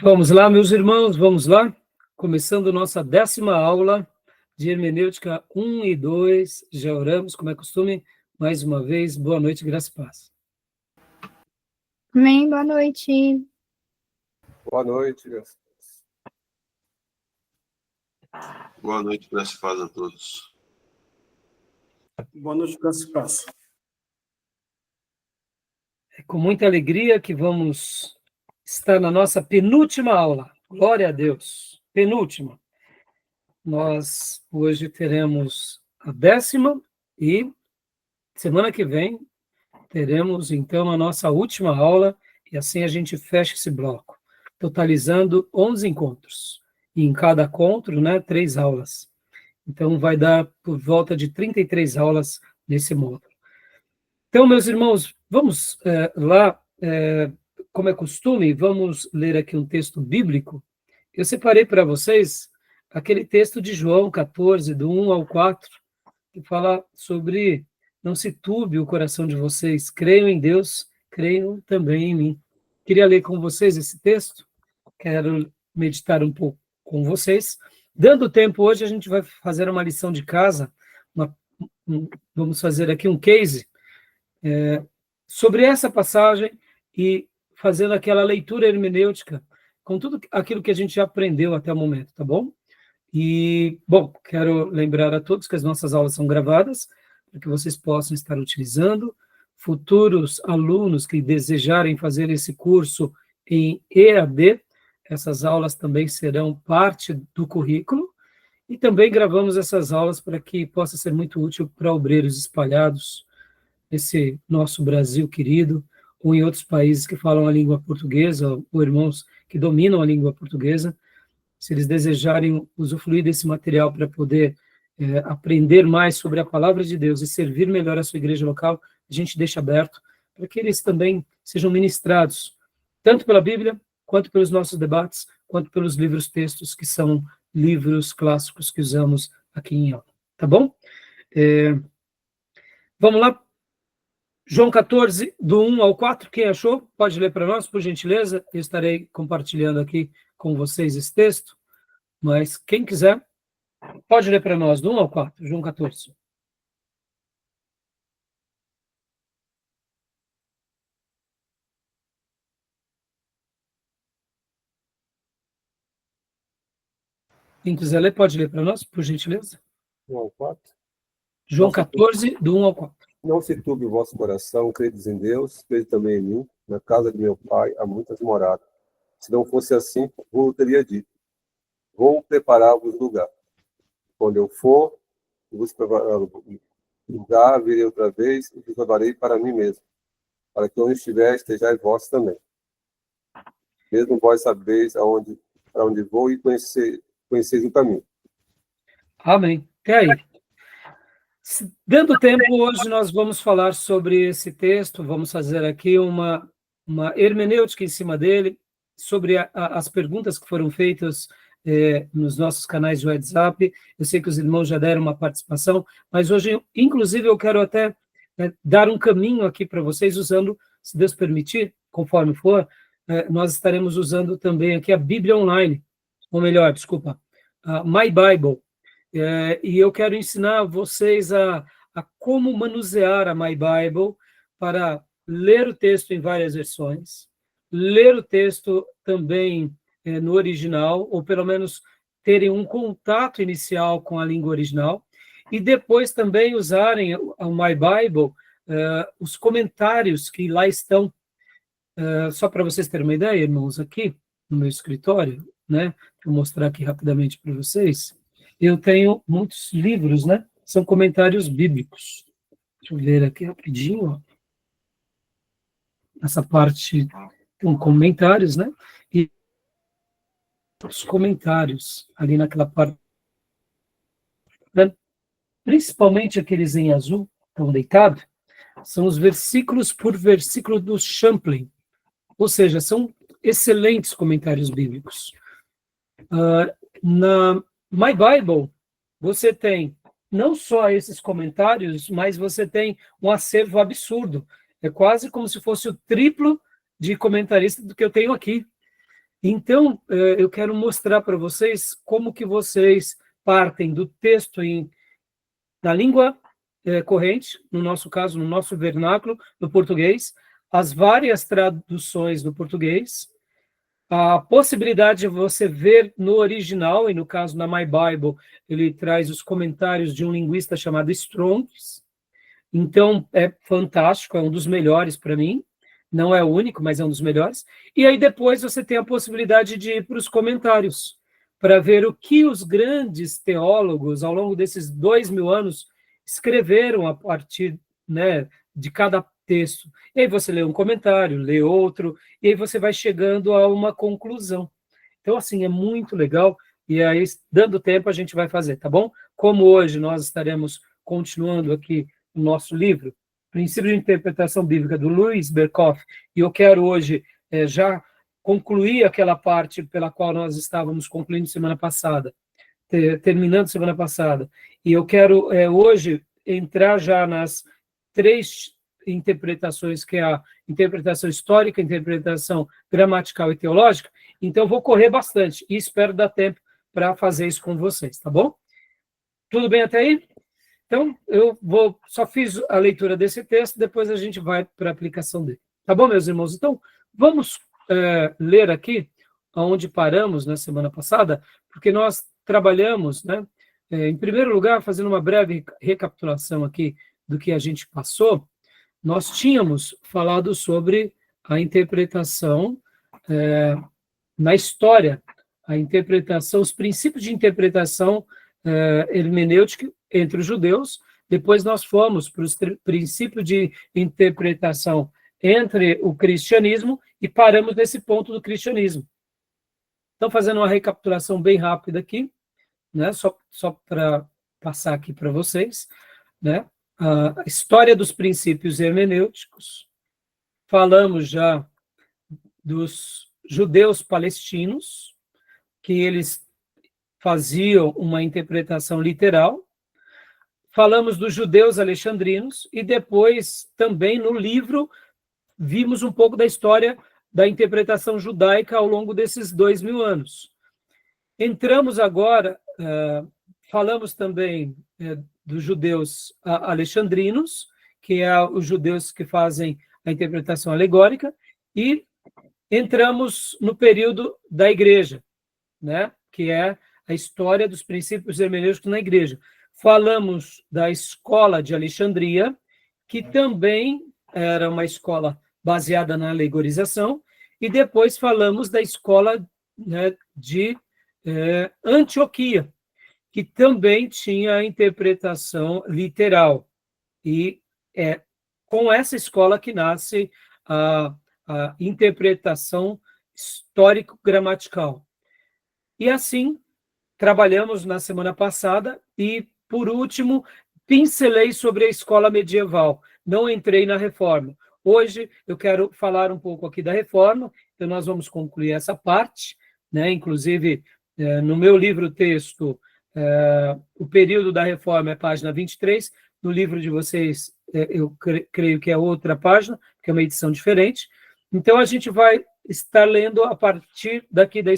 Vamos lá, meus irmãos, vamos lá. Começando nossa 10ª aula de Hermenêutica 1 e 2. Já oramos, como é costume. Mais uma vez, boa noite, graça e paz. Amém, boa noite. Boa noite, graça. Boa noite, graça e paz a todos. Boa noite, graça e paz. É com muita alegria que vamos estar na nossa penúltima aula. Glória a Deus. Penúltima. Nós hoje teremos a 10ª e semana que vem teremos, então, a nossa última aula e assim a gente fecha esse bloco, totalizando 11 encontros. E em cada encontro, 3 aulas. Então, vai dar por volta de 33 aulas nesse módulo. Então, meus irmãos, vamos lá, como é costume, vamos ler aqui um texto bíblico. Eu separei para vocês aquele texto de João 14, do 1 ao 4, que fala sobre não se turbe o coração de vocês, creiam em Deus, creiam também em mim. Queria ler com vocês esse texto, quero meditar um pouco com vocês. Dando tempo, hoje a gente vai fazer uma lição de casa, vamos fazer aqui um case sobre essa passagem e fazendo aquela leitura hermenêutica com tudo aquilo que a gente já aprendeu até o momento, tá bom? E, bom, quero lembrar a todos que as nossas aulas são gravadas, para que vocês possam estar utilizando. Futuros alunos que desejarem fazer esse curso em EAD, essas aulas também serão parte do currículo, e também gravamos essas aulas para que possa ser muito útil para obreiros espalhados nesse nosso Brasil querido, ou em outros países que falam a língua portuguesa, ou irmãos que dominam a língua portuguesa. Se eles desejarem usufruir desse material para poder aprender mais sobre a palavra de Deus e servir melhor a sua igreja local, a gente deixa aberto para que eles também sejam ministrados, tanto pela Bíblia, quanto pelos nossos debates, quanto pelos livros textos, que são livros clássicos que usamos aqui em aula. Tá bom? Vamos lá. João 14, do 1 ao 4, quem achou? Pode ler para nós, por gentileza. Eu estarei compartilhando aqui com vocês esse texto, mas quem quiser, pode ler para nós, do 1 ao 4, João 14. Quem quiser ler, pode ler para nós, por gentileza. 1 ao 4. João 14, do 1 ao 4. Não se turbe o vosso coração, credes em Deus, crede também em mim. Na casa de meu pai há muitas moradas. Se não fosse assim, vou teria dito. Vou preparar-vos lugar. Quando eu for, vos preparar lugar, virei outra vez e vos levarei para mim mesmo, para que onde estiver, estejais vós também. Mesmo vós sabeis para onde vou e conheceis o caminho. Amém. Até aí. Dando tempo, hoje nós vamos falar sobre esse texto, vamos fazer aqui uma hermenêutica em cima dele, sobre as perguntas que foram feitas nos nossos canais de WhatsApp. Eu sei que os irmãos já deram uma participação, mas hoje, inclusive, eu quero até dar um caminho aqui para vocês, usando, se Deus permitir, conforme for, nós estaremos usando também aqui a Bíblia Online, ou melhor, desculpa, a My Bible. E eu quero ensinar vocês a como manusear a My Bible para ler o texto em várias versões, ler o texto também no original, ou pelo menos terem um contato inicial com a língua original, e depois também usarem a My Bible, os comentários que lá estão. Só para vocês terem uma ideia, irmãos, aqui no meu escritório, vou mostrar aqui rapidamente para vocês. Eu tenho muitos livros, São comentários bíblicos. Deixa eu ler aqui rapidinho, ó. Essa parte tem comentários, E os comentários ali naquela parte, principalmente aqueles em azul, estão deitados, são os versículos por versículo do Champlin. Ou seja, são excelentes comentários bíblicos. Na My Bible, você tem não só esses comentários, mas você tem um acervo absurdo. É quase como se fosse o triplo de comentarista do que eu tenho aqui. Então, eu quero mostrar para vocês como que vocês partem do texto na língua corrente, no nosso caso, no nosso vernáculo, no português, as várias traduções do português, a possibilidade de você ver no original, e no caso na My Bible, ele traz os comentários de um linguista chamado Strongs. Então, é fantástico, é um dos melhores para mim. Não é o único, mas é um dos melhores. E aí depois você tem a possibilidade de ir para os comentários, para ver o que os grandes teólogos, ao longo desses 2000 anos, escreveram a partir, né, de cada texto. E aí você lê um comentário, lê outro, e aí você vai chegando a uma conclusão. Então, assim, é muito legal, e aí, dando tempo, a gente vai fazer, tá bom? Como hoje nós estaremos continuando aqui o nosso livro, Princípio de Interpretação Bíblica, do Louis Berkhof, e eu quero hoje já concluir aquela parte pela qual nós estávamos concluindo semana passada, terminando semana passada, e eu quero hoje entrar já nas 3 interpretações, que é a interpretação histórica, a interpretação gramatical e teológica. Então eu vou correr bastante, e espero dar tempo para fazer isso com vocês, tá bom? Tudo bem até aí? Então, só fiz a leitura desse texto, depois a gente vai para a aplicação dele. Tá bom, meus irmãos? Então, vamos ler aqui onde paramos na semana passada, porque nós trabalhamos, né, em primeiro lugar, fazendo uma breve recapitulação aqui do que a gente passou, nós tínhamos falado sobre a interpretação na história, a interpretação, os princípios de interpretação hermenêutica entre os judeus. Depois nós fomos para os princípios de interpretação entre o cristianismo e paramos nesse ponto do cristianismo. Então, fazendo uma recapitulação bem rápida aqui, né, só para passar aqui para vocês, né, a história dos princípios hermenêuticos. Falamos já dos judeus palestinos, que eles faziam uma interpretação literal. Falamos dos judeus alexandrinos e depois também no livro vimos um pouco da história da interpretação judaica ao longo desses 2000 anos. Entramos agora, falamos também dos judeus alexandrinos, que é os judeus que fazem a interpretação alegórica, e entramos no período da igreja, né, que é a história dos princípios hermenêuticos na igreja. Falamos da escola de Alexandria, que também era uma escola baseada na alegorização, e depois falamos da escola, né, de Antioquia, que também tinha a interpretação literal. E é com essa escola que nasce a interpretação histórico-gramatical. E assim, trabalhamos na semana passada e, por último, pincelei sobre a escola medieval. Não entrei na reforma. Hoje eu quero falar um pouco aqui da reforma, então nós vamos concluir essa parte, né? Inclusive, no meu livro-texto, o período da reforma é página 23, no livro de vocês, eu creio que é outra página, que é uma edição diferente. Então, a gente vai estar lendo a partir daqui da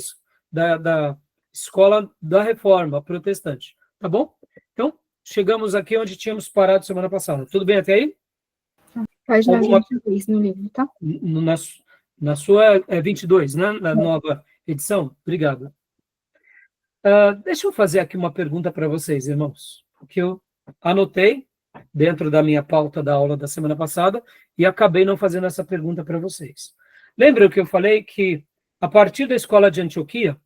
escola da reforma protestante, tá bom? Então, chegamos aqui onde tínhamos parado semana passada. Tudo bem até aí? Página 22 no livro, tá? Na sua 22, né? Na nova edição? Obrigado. Deixa eu fazer aqui uma pergunta para vocês, irmãos, porque eu anotei dentro da minha pauta da aula da semana passada e acabei não fazendo essa pergunta para vocês. Lembram que eu falei que, a partir da escola de Antioquia,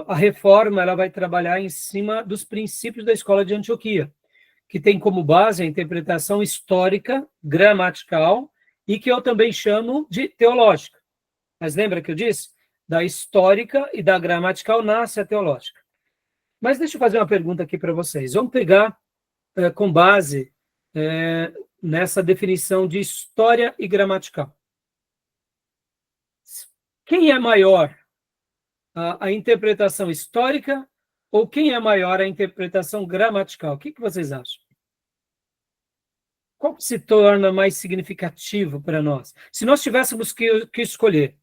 a reforma ela vai trabalhar em cima dos princípios da escola de Antioquia, que tem como base a interpretação histórica, gramatical, e que eu também chamo de teológica. Mas lembra que eu disse? Da histórica e da gramatical nasce a teológica. Mas deixa eu fazer uma pergunta aqui para vocês. Vamos pegar com base nessa definição de história e gramatical. Quem é maior, a interpretação histórica ou quem é maior, a interpretação gramatical? O que vocês acham? Qual se torna mais significativo para nós? Se nós tivéssemos que escolher,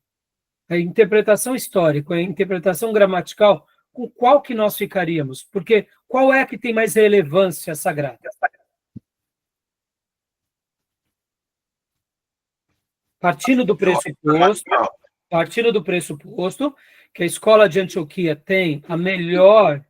a interpretação histórica, a interpretação gramatical, com qual que nós ficaríamos? Porque qual é que tem mais relevância sagrada? Partindo do pressuposto que a escola de Antioquia tem a melhor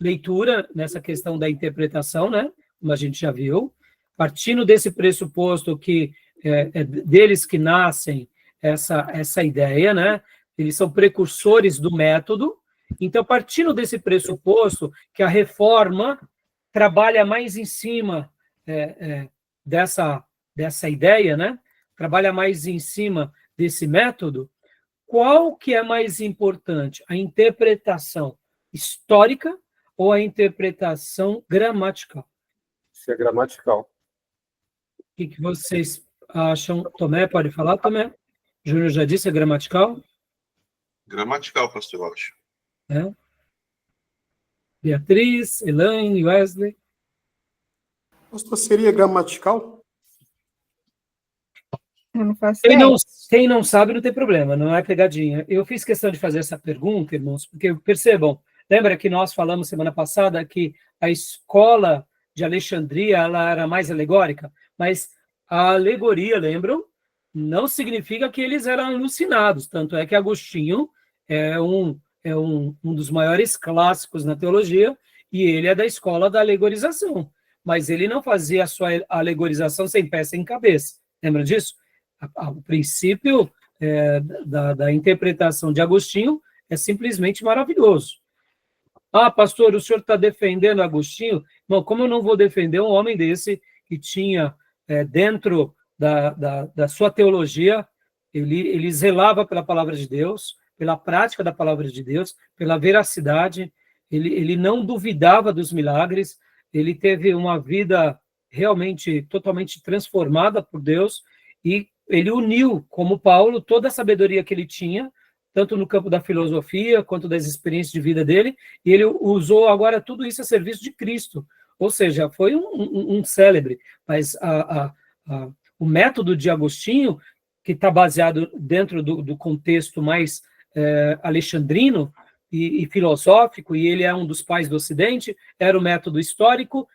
leitura nessa questão da interpretação, né? Como a gente já viu, partindo desse pressuposto que é deles que nascem essa ideia, né? Eles são precursores do método. Então, partindo desse pressuposto que a reforma trabalha mais em cima dessa ideia, né? Trabalha mais em cima desse método, qual que é mais importante? A interpretação histórica ou a interpretação gramatical? Isso é gramatical. O que vocês acham? Tomé, pode falar, Tomé? Júnior já disse, é gramatical? Gramatical, pastor, eu acho. Beatriz, Elaine, Wesley? Pastor, seria gramatical? Eu não faço Quem ideia. não sabe, não tem problema, não é pegadinha. Eu fiz questão de fazer essa pergunta, irmãos, porque percebam, lembra que nós falamos semana passada que a escola de Alexandria ela era mais alegórica, mas a alegoria, lembram? Não significa que eles eram alucinados, tanto é que Agostinho é um dos maiores clássicos na teologia e ele é da escola da alegorização, mas ele não fazia a sua alegorização sem pé, sem cabeça. Lembra disso? O princípio da interpretação de Agostinho é simplesmente maravilhoso. Ah, pastor, o senhor está defendendo Agostinho? Não, como eu não vou defender um homem desse que tinha dentro da sua teologia, ele zelava pela palavra de Deus, pela prática da palavra de Deus, pela veracidade, ele não duvidava dos milagres, ele teve uma vida realmente totalmente transformada por Deus, e ele uniu, como Paulo, toda a sabedoria que ele tinha, tanto no campo da filosofia, quanto das experiências de vida dele, e ele usou agora tudo isso a serviço de Cristo. Ou seja, foi um célebre, mas o método de Agostinho, que está baseado dentro do contexto mais alexandrino e filosófico, e ele é um dos pais do Ocidente, era o método histórico,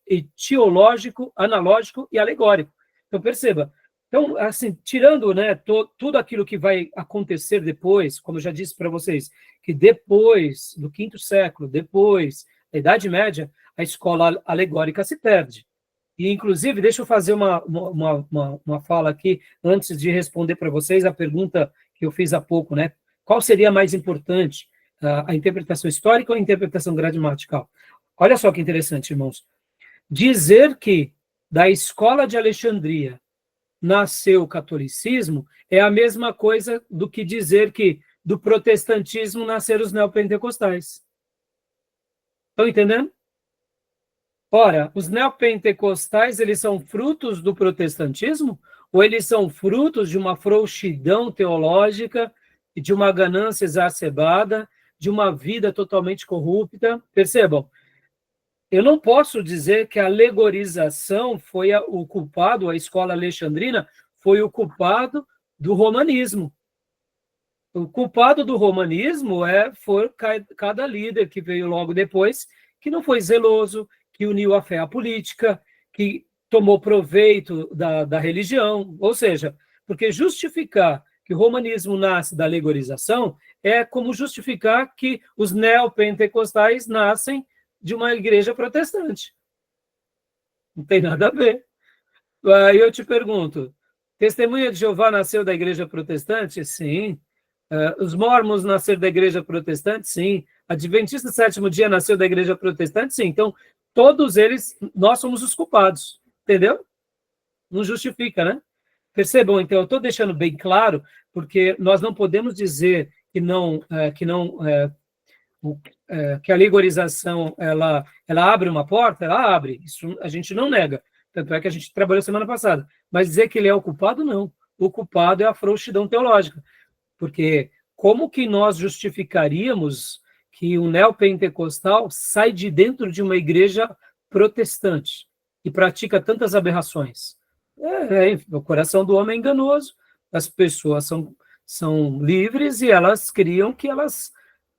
etiológico, analógico e alegórico. Então, perceba, então, assim, tirando, né, tudo aquilo que vai acontecer depois, como eu já disse para vocês, que depois do quinto século, depois da Idade Média, a escola alegórica se perde. E, inclusive, deixa eu fazer uma fala aqui, antes de responder para vocês a pergunta que eu fiz há pouco, né? Qual seria mais importante, a interpretação histórica ou a interpretação gramatical? Olha só que interessante, irmãos. Dizer que da escola de Alexandria nasceu o catolicismo é a mesma coisa do que dizer que do protestantismo nasceram os neopentecostais. Estão entendendo? Ora, os neopentecostais, eles são frutos do protestantismo ou eles são frutos de uma frouxidão teológica e de uma ganância exacerbada, de uma vida totalmente corrupta? Percebam, eu não posso dizer que a alegorização foi o culpado, a escola alexandrina foi o culpado do romanismo. O culpado do romanismo foi cada líder que veio logo depois, que não foi zeloso, que uniu a fé à política, que tomou proveito da religião. Ou seja, porque justificar que o romanismo nasce da alegorização é como justificar que os neopentecostais nascem de uma igreja protestante. Não tem nada a ver. Aí eu te pergunto, Testemunha de Jeová nasceu da igreja protestante? Sim. Os mormons nasceram da igreja protestante? Sim. Adventista do sétimo dia nasceu da igreja protestante? Sim. Então, todos eles, nós somos os culpados. Entendeu? Não justifica, né? Percebam, então, eu estou deixando bem claro, porque nós não podemos dizer que a alegorização ela abre uma porta, ela abre, isso a gente não nega, tanto é que a gente trabalhou semana passada, mas dizer que ele é o culpado, não. O culpado é a frouxidão teológica, porque como que nós justificaríamos que um neopentecostal sai de dentro de uma igreja protestante e pratica tantas aberrações? O coração do homem é enganoso, as pessoas são livres e elas criam o que elas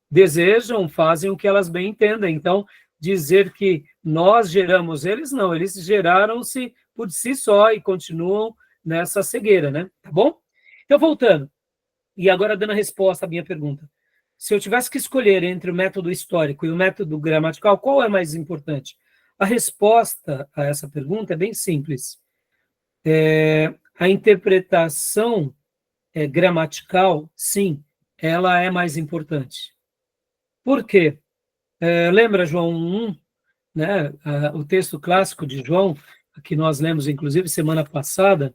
desejam, fazem o que elas bem entendem. Então, dizer que nós geramos eles, não, eles geraram-se por si só e continuam nessa cegueira, né? Tá bom? Então, voltando, e agora dando a resposta à minha pergunta. Se eu tivesse que escolher entre o método histórico e o método gramatical, qual é mais importante? A resposta a essa pergunta é bem simples. A interpretação gramatical, sim, ela é mais importante. Por quê? Lembra João 1, né? O texto clássico de João, que nós lemos, inclusive, semana passada,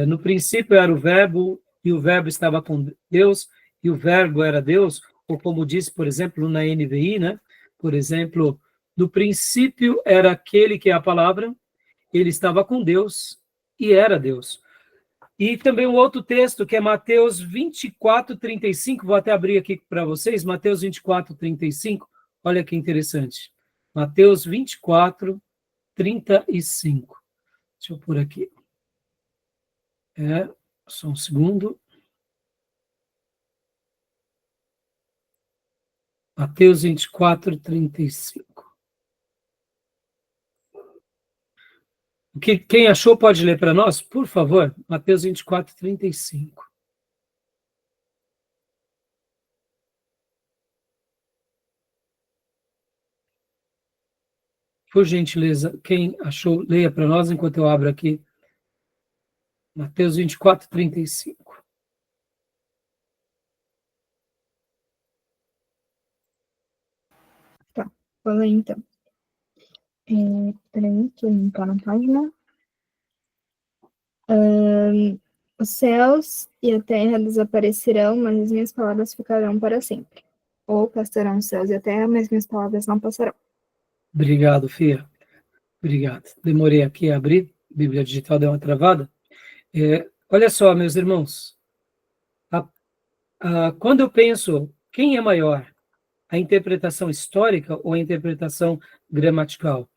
no princípio era o verbo, e o verbo estava com Deus, e o verbo era Deus, ou como diz, por exemplo, na NVI, né? Por exemplo, no princípio era aquele que é a palavra, ele estava com Deus, e era Deus. E também um outro texto, que é Mateus 24, 35, vou até abrir aqui para vocês, Mateus 24, 35, olha que interessante. Mateus 24, 35. Deixa eu pôr aqui. Só um segundo. Mateus 24, 35. Quem achou pode ler para nós, por favor? Mateus 24, 35. Por gentileza, quem achou, leia para nós enquanto eu abro aqui. Mateus 24, 35. Tá, vou ler então. Peraí, deixa eu limpar na página. Os céus e a terra desaparecerão, mas as minhas palavras ficarão para sempre. Ou passarão os céus e a terra, mas minhas palavras não passarão. Obrigado, Fia. Obrigado. Demorei aqui a abrir, a Bíblia Digital deu uma travada. Olha só, meus irmãos, quando eu penso, quem é maior? A interpretação histórica ou a interpretação gramatical?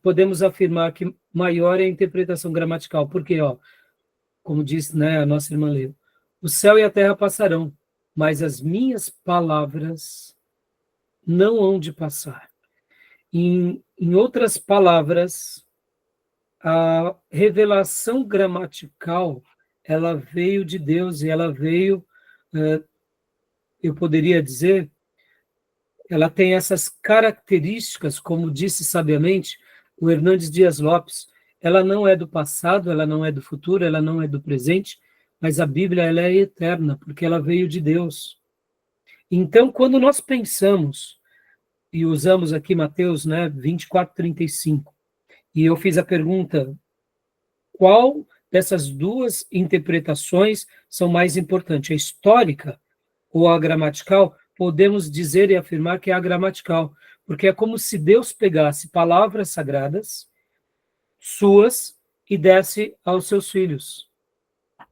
Podemos afirmar que maior é a interpretação gramatical, porque, como disse, né, a nossa irmã Leo, o céu e a terra passarão, mas as minhas palavras não hão de passar. Em outras palavras, a revelação gramatical, ela veio de Deus e ela veio, eu poderia dizer, ela tem essas características, como disse sabiamente o Hernandes Dias Lopes, ela não é do passado, ela não é do futuro, ela não é do presente, mas a Bíblia ela é eterna, porque ela veio de Deus. Então, quando nós pensamos, e usamos aqui Mateus 24, 35, e eu fiz a pergunta, qual dessas duas interpretações são mais importantes, a histórica ou a gramatical? Podemos dizer e afirmar que é a gramatical, porque é como se Deus pegasse palavras sagradas, suas, e desse aos seus filhos,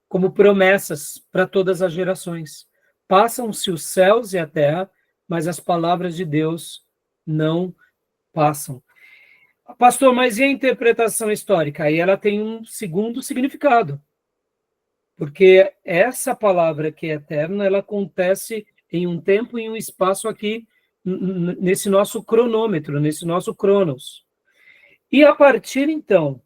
como promessas para todas as gerações. Passam-se os céus e a terra, mas as palavras de Deus não passam. Pastor, mas e a interpretação histórica? Aí ela tem um segundo significado, porque essa palavra que é eterna, ela acontece em um tempo e em um espaço aqui, nesse nosso cronômetro, nesse nosso cronos. E a partir, então,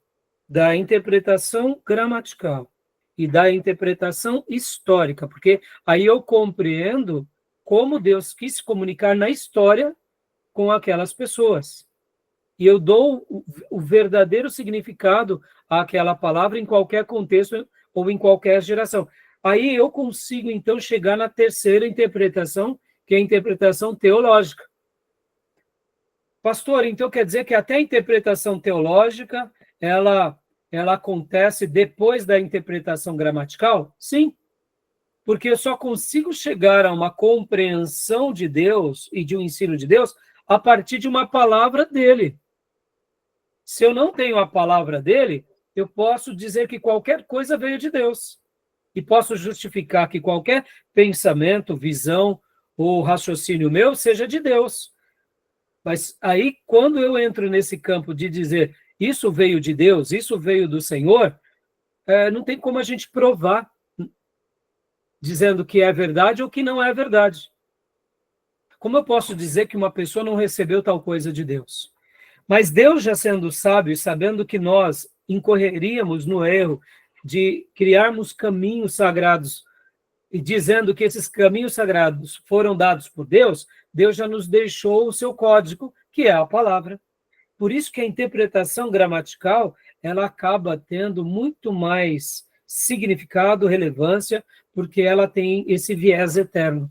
da interpretação gramatical e da interpretação histórica, porque aí eu compreendo como Deus quis se comunicar na história com aquelas pessoas. E eu dou o verdadeiro significado àquela palavra em qualquer contexto ou em qualquer geração. Aí eu consigo, então, chegar na terceira interpretação, que é a interpretação teológica. Pastor, então quer dizer que até a interpretação teológica, ela acontece depois da interpretação gramatical? Sim, porque eu só consigo chegar a uma compreensão de Deus e de um ensino de Deus a partir de uma palavra dele. Se eu não tenho a palavra dele, eu posso dizer que qualquer coisa veio de Deus. E posso justificar que qualquer pensamento, visão ou raciocínio meu seja de Deus. Mas aí, quando eu entro nesse campo de dizer isso veio de Deus, isso veio do Senhor, não tem como a gente provar dizendo que é verdade ou que não é verdade. Como eu posso dizer que uma pessoa não recebeu tal coisa de Deus? Mas Deus, já sendo sábio e sabendo que nós incorreríamos no erro de criarmos caminhos sagrados e dizendo que esses caminhos sagrados foram dados por Deus, Deus já nos deixou o seu código, que é a palavra. Por isso que a interpretação gramatical, ela acaba tendo muito mais significado, relevância, porque ela tem esse viés eterno.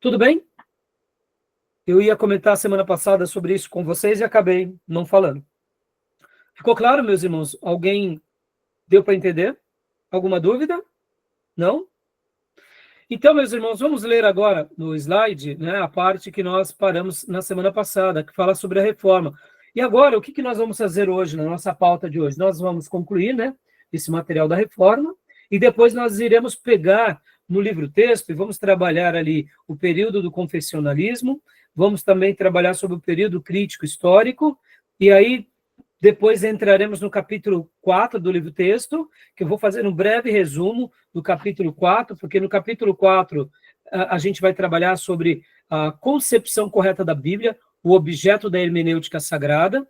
Tudo bem? Eu ia comentar semana passada sobre isso com vocês e acabei não falando. Ficou claro, meus irmãos? Alguém deu para entender? Alguma dúvida? Não? Então, meus irmãos, vamos ler agora no slide, né, a parte que nós paramos na semana passada, que fala sobre a reforma. E agora, o que nós vamos fazer hoje, na nossa pauta de hoje? Nós vamos concluir, né, esse material da reforma, e depois nós iremos pegar no livro-texto e vamos trabalhar ali o período do confessionalismo, vamos também trabalhar sobre o período crítico histórico, e aí depois entraremos no capítulo 4 do livro-texto, que eu vou fazer um breve resumo do capítulo 4, porque no capítulo 4 a gente vai trabalhar sobre a concepção correta da Bíblia, o objeto da hermenêutica sagrada.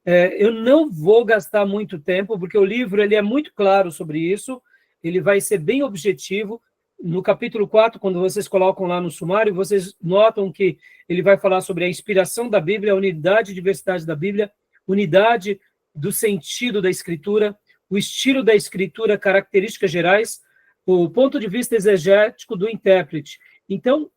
Eu não vou gastar muito tempo, porque o livro ele é muito claro sobre isso, ele vai ser bem objetivo. No capítulo 4, quando vocês colocam lá no sumário, vocês notam que ele vai falar sobre a inspiração da Bíblia, a unidade e diversidade da Bíblia, unidade do sentido da Escritura, o estilo da Escritura, características gerais, o ponto de vista exegético do intérprete. Então,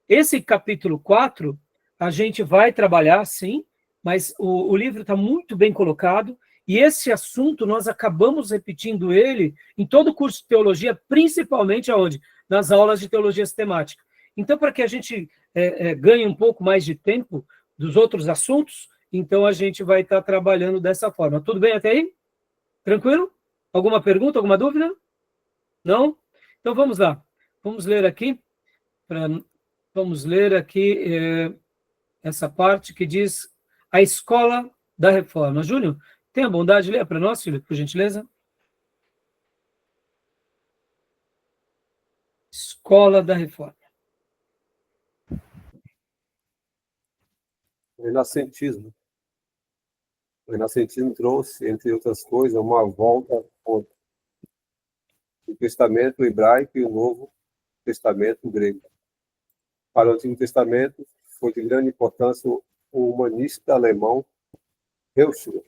esse capítulo 4, a gente vai trabalhar, sim, mas o livro está muito bem colocado, e esse assunto nós acabamos repetindo ele em todo o curso de teologia, principalmente aonde? Nas aulas de teologia sistemática. Então, para que a gente ganhe um pouco mais de tempo dos outros assuntos, então a gente vai estar trabalhando dessa forma. Tudo bem até aí? Tranquilo? Alguma pergunta, alguma dúvida? Não? Então vamos lá. Vamos ler aqui. Vamos ler aqui essa parte que diz a escola da reforma. Júnior, tem a bondade de ler para nós, filho, por gentileza? Escola da reforma. Renascentismo. O renascentismo trouxe, entre outras coisas, uma volta ao Testamento hebraico e o Novo Testamento grego. Para o Antigo Testamento, foi de grande importância o humanista alemão Heuschel,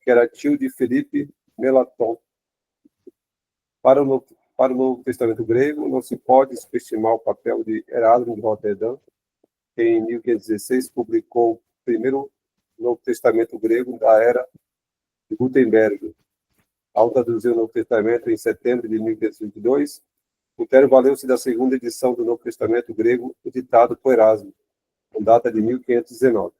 que era tio de Felipe Melanchthon. Para o Novo Testamento grego, não se pode subestimar o papel de Erasmo de Roterdã, que em 1516 publicou o primeiro Novo Testamento grego da era de Gutenberg. Ao traduzir o Novo Testamento em setembro de 1522, Lutero valeu-se da segunda edição do Novo Testamento grego, editado por Erasmo, com data de 1519.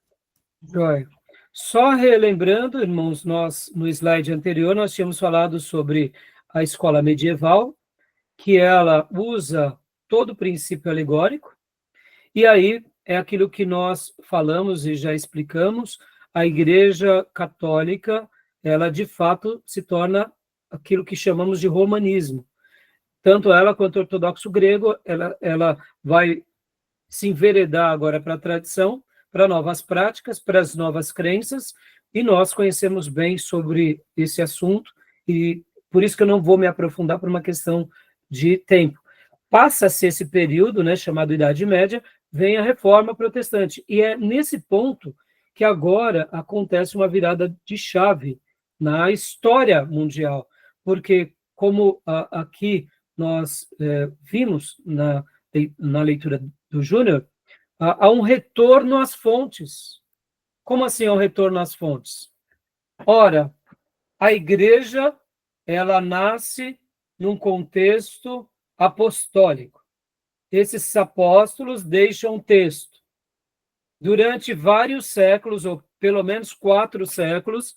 Joia. Só relembrando, irmãos, nós, no slide anterior, nós tínhamos falado sobre a escola medieval, que ela usa todo o princípio alegórico, e aí é aquilo que nós falamos e já explicamos, a Igreja Católica, ela de fato se torna aquilo que chamamos de romanismo. Tanto ela quanto o ortodoxo grego, ela vai se enveredar agora para a tradição, para novas práticas, para as novas crenças, e nós conhecemos bem sobre esse assunto, e por isso que eu não vou me aprofundar por uma questão de tempo. Passa-se esse período, né, chamado Idade Média, vem a Reforma Protestante, e é nesse ponto que agora acontece uma virada de chave na história mundial, porque como aqui nós vimos na leitura do Júnior, há um retorno às fontes. Como assim há um retorno às fontes? Ora, a igreja, ela nasce num contexto apostólico. Esses apóstolos deixam um texto. Durante vários séculos, ou pelo menos 4 séculos,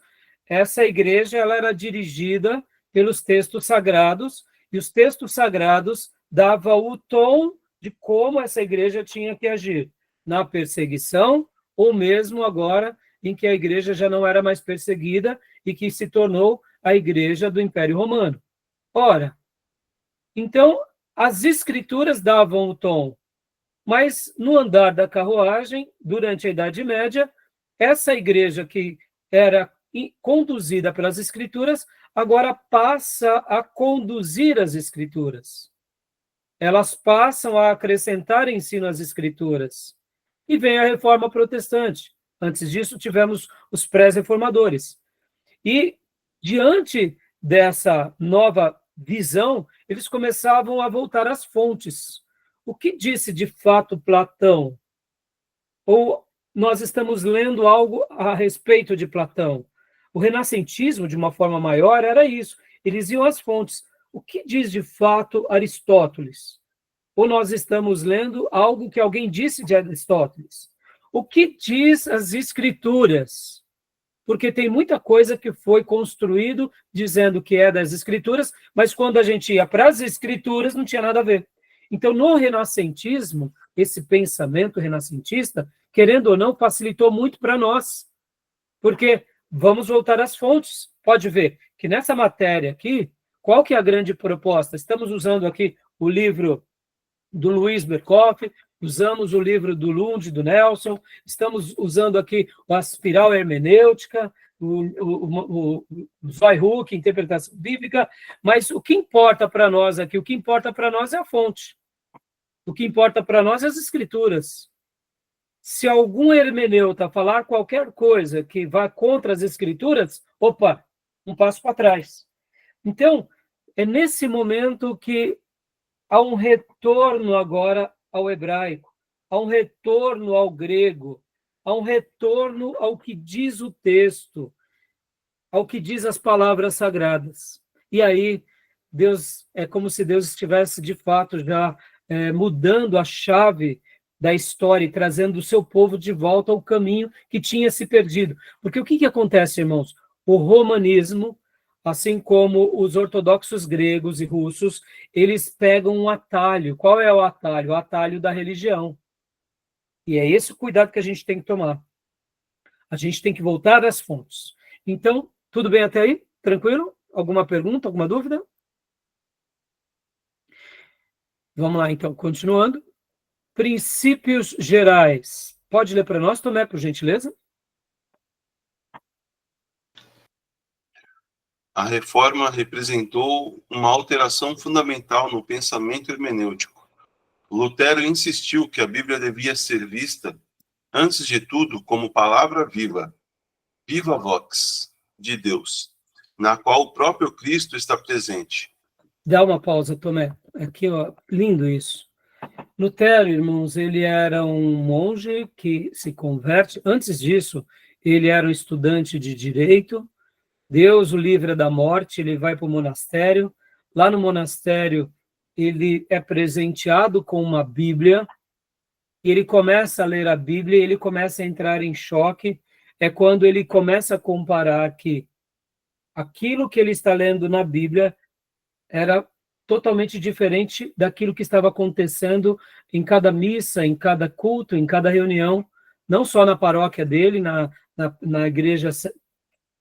essa igreja ela era dirigida pelos textos sagrados, e os textos sagrados davam o tom de como essa igreja tinha que agir na perseguição, ou mesmo agora em que a igreja já não era mais perseguida e que se tornou a igreja do Império Romano. Ora, então, as escrituras davam o tom, mas no andar da carruagem, durante a Idade Média, essa igreja que era conduzida pelas escrituras, agora passa a conduzir as escrituras. Elas passam a acrescentar ensino às escrituras. E vem a Reforma Protestante. Antes disso, tivemos os pré-reformadores. E, diante dessa nova visão, eles começavam a voltar às fontes. O que disse de fato Platão? Ou nós estamos lendo algo a respeito de Platão? O renascentismo, de uma forma maior, era isso. Eles iam às fontes. O que diz de fato Aristóteles? Ou nós estamos lendo algo que alguém disse de Aristóteles? O que diz as Escrituras? Porque tem muita coisa que foi construído dizendo que é das Escrituras, mas quando a gente ia para as Escrituras, não tinha nada a ver. Então, no renascentismo, esse pensamento renascentista, querendo ou não, facilitou muito para nós. Porque vamos voltar às fontes. Pode ver que nessa matéria aqui, qual que é a grande proposta? Estamos usando aqui o livro do Luiz Berkoff, usamos o livro do Lund, do Nelson, estamos usando aqui a espiral hermenêutica, o Zoyhook, interpretação bíblica, mas o que importa para nós aqui? O que importa para nós é a fonte. O que importa para nós é as escrituras. Se algum hermeneuta falar qualquer coisa que vá contra as escrituras, opa, um passo para trás. Então, é nesse momento que há um retorno agora ao hebraico, há um retorno ao grego, há um retorno ao que diz o texto, ao que diz as palavras sagradas. E aí, Deus, é como se Deus estivesse, de fato, já mudando a chave da história e trazendo o seu povo de volta ao caminho que tinha se perdido. Porque o que acontece, irmãos? O romanismo, assim como os ortodoxos gregos e russos, eles pegam um atalho. Qual é o atalho? O atalho da religião. E é esse o cuidado que a gente tem que tomar. A gente tem que voltar às fontes. Então, tudo bem até aí? Tranquilo? Alguma pergunta, alguma dúvida? Vamos lá, então, continuando. Princípios gerais. Pode ler para nós, Tomé, por gentileza? A reforma representou uma alteração fundamental no pensamento hermenêutico. Lutero insistiu que a Bíblia devia ser vista, antes de tudo, como palavra viva, viva vox, de Deus, na qual o próprio Cristo está presente. Dá uma pausa, Tomé. Aqui, ó, lindo isso. Lutero, irmãos, ele era um monge que se converte. Antes disso, ele era um estudante de direito. Deus o livra da morte, ele vai para o monastério. Lá no monastério, ele é presenteado com uma Bíblia. Ele começa a ler a Bíblia e ele começa a entrar em choque. É quando ele começa a comparar que aquilo que ele está lendo na Bíblia era totalmente diferente daquilo que estava acontecendo em cada missa, em cada culto, em cada reunião, não só na paróquia dele, na igreja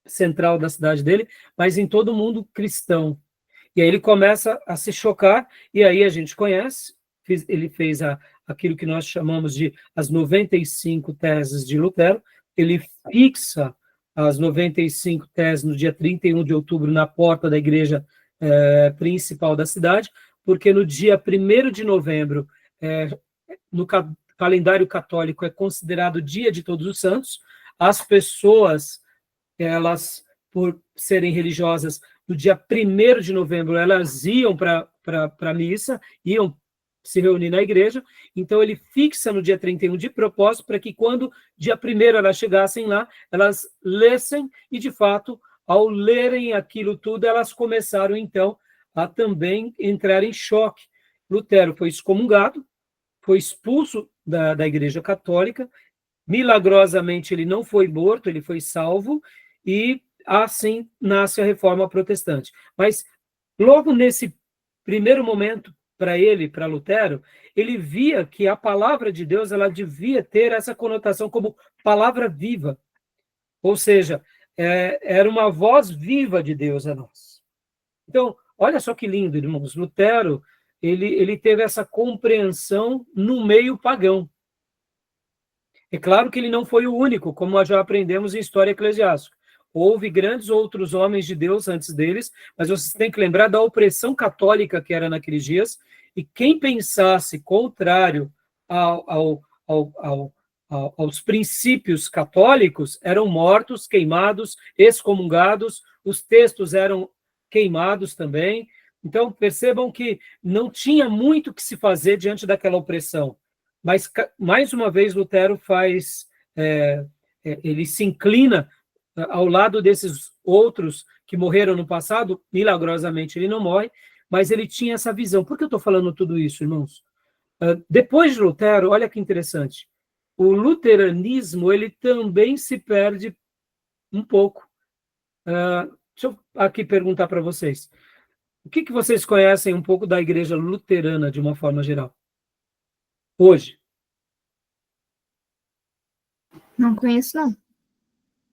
central da cidade dele, mas em todo mundo cristão. E aí ele começa a se chocar, e aí a gente conhece, ele fez aquilo que nós chamamos de as 95 teses de Lutero, ele fixa as 95 teses no dia 31 de outubro na porta da igreja principal da cidade, porque no dia 1º de novembro, no calendário católico, é considerado dia de Todos os Santos. As pessoas, elas, por serem religiosas, no dia 1º de novembro, elas iam para a missa, iam se reunir na igreja, então ele fixa no dia 31 de propósito, para que quando dia 1º elas chegassem lá, elas lessem, e de fato, ao lerem aquilo tudo, elas começaram, então, a também entrar em choque. Lutero foi excomungado, foi expulso da Igreja Católica, milagrosamente ele não foi morto, ele foi salvo, e assim nasce a Reforma Protestante. Mas, logo nesse primeiro momento, para Lutero, ele via que a palavra de Deus ela devia ter essa conotação como palavra viva. Ou seja, era uma voz viva de Deus a nós. Então, olha só que lindo, irmãos. Lutero, ele teve essa compreensão no meio pagão. É claro que ele não foi o único, como nós já aprendemos em história eclesiástica. Houve grandes outros homens de Deus antes deles, mas vocês têm que lembrar da opressão católica que era naqueles dias, e quem pensasse contrário aos princípios católicos eram mortos, queimados, excomungados, os textos eram queimados também. Então, percebam que não tinha muito que se fazer diante daquela opressão. Mas, mais uma vez, Lutero ele se inclina ao lado desses outros que morreram no passado. Milagrosamente ele não morre, mas ele tinha essa visão. Por que eu estou falando tudo isso, irmãos? Depois de Lutero, olha que interessante, o luteranismo ele também se perde um pouco. Deixa eu aqui perguntar para vocês. O que vocês conhecem um pouco da igreja luterana, de uma forma geral? Hoje. Não conheço, não.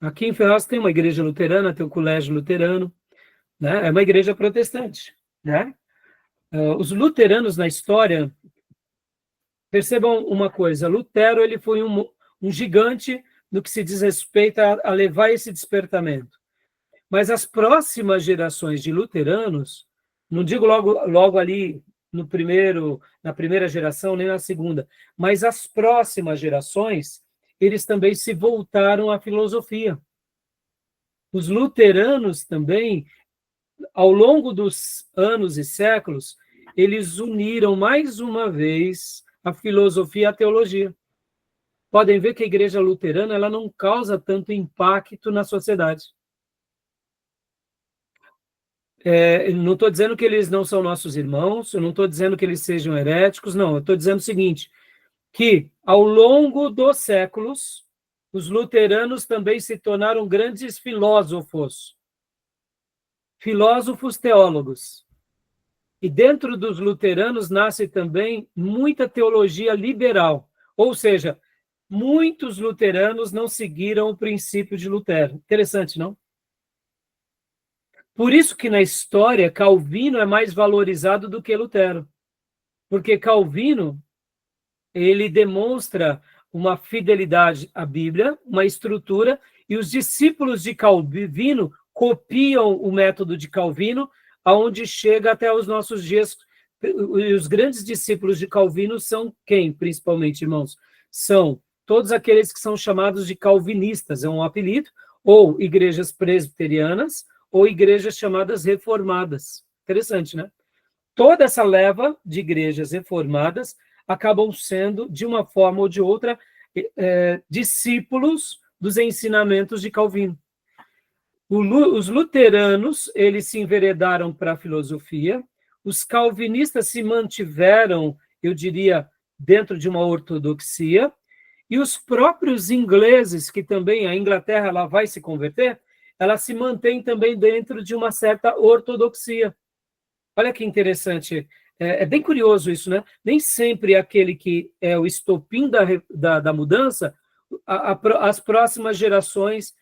Aqui em Ferraz tem uma igreja luterana, tem o colégio luterano, né? É uma igreja protestante, né? Os luteranos na história, percebam uma coisa, Lutero ele foi um gigante no que se diz respeito a levar esse despertamento. Mas as próximas gerações de luteranos, não digo logo ali na primeira geração, nem na segunda, mas as próximas gerações, eles também se voltaram à filosofia. Os luteranos também, ao longo dos anos e séculos, eles uniram mais uma vez a filosofia e a teologia. Podem ver que a igreja luterana ela não causa tanto impacto na sociedade. Não estou dizendo que eles não são nossos irmãos, eu não estou dizendo que eles sejam heréticos, não, eu estou dizendo o seguinte, que ao longo dos séculos, os luteranos também se tornaram grandes filósofos teólogos. E dentro dos luteranos nasce também muita teologia liberal, ou seja, muitos luteranos não seguiram o princípio de Lutero. Interessante, não? Por isso que na história Calvino é mais valorizado do que Lutero. Porque Calvino, ele demonstra uma fidelidade à Bíblia, uma estrutura, e os discípulos de Calvino copiam o método de Calvino, aonde chega até os nossos dias. E os grandes discípulos de Calvino são quem, principalmente, irmãos? São todos aqueles que são chamados de calvinistas, é um apelido, ou igrejas presbiterianas, ou igrejas chamadas reformadas. Interessante, né? Toda essa leva de igrejas reformadas acabam sendo, de uma forma ou de outra, discípulos dos ensinamentos de Calvino. Os luteranos, eles se enveredaram para a filosofia, os calvinistas se mantiveram, eu diria, dentro de uma ortodoxia, e os próprios ingleses, que também a Inglaterra ela vai se converter, ela se mantém também dentro de uma certa ortodoxia. Olha que interessante, é bem curioso isso, né? Nem sempre aquele que é o estopim da mudança, as próximas gerações,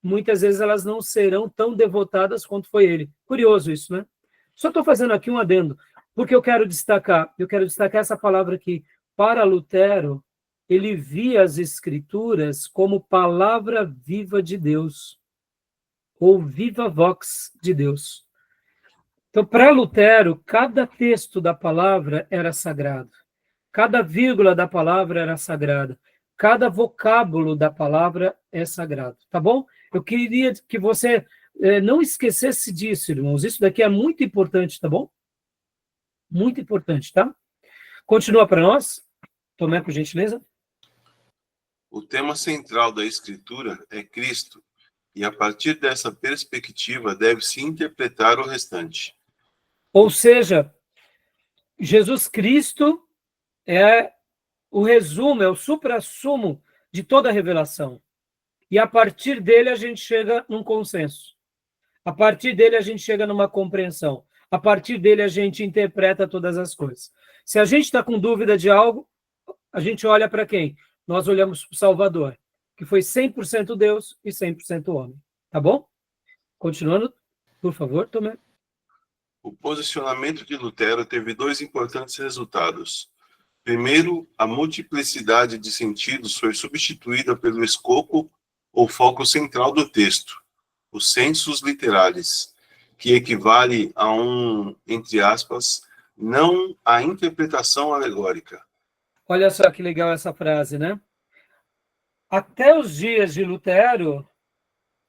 muitas vezes elas não serão tão devotadas quanto foi ele. Curioso isso, né? Só estou fazendo aqui um adendo, porque eu quero destacar essa palavra aqui. Para Lutero, ele via as Escrituras como palavra viva de Deus, ou viva vox de Deus. Então, para Lutero, cada texto da palavra era sagrado. Cada vírgula da palavra era sagrada. Cada vocábulo da palavra é sagrado. Tá bom? Eu queria que você não esquecesse disso, irmãos. Isso daqui é muito importante, tá bom? Muito importante, tá? Continua para nós. Tomé, por gentileza. O tema central da Escritura é Cristo, e a partir dessa perspectiva deve-se interpretar o restante. Ou seja, Jesus Cristo é o resumo, é o suprassumo de toda a revelação. E a partir dele a gente chega num consenso. A partir dele a gente chega numa compreensão. A partir dele a gente interpreta todas as coisas. Se a gente está com dúvida de algo, a gente olha para quem? Nós olhamos para o Salvador. que foi 100% Deus e 100% homem. Tá bom? Continuando, por favor, Tomé. O posicionamento de Lutero teve dois importantes resultados. Primeiro, a multiplicidade de sentidos foi substituída pelo escopo ou foco central do texto, o sensus literalis, que equivale a um, entre aspas, não a interpretação alegórica. Olha só que legal essa frase, né? Até os dias de Lutero,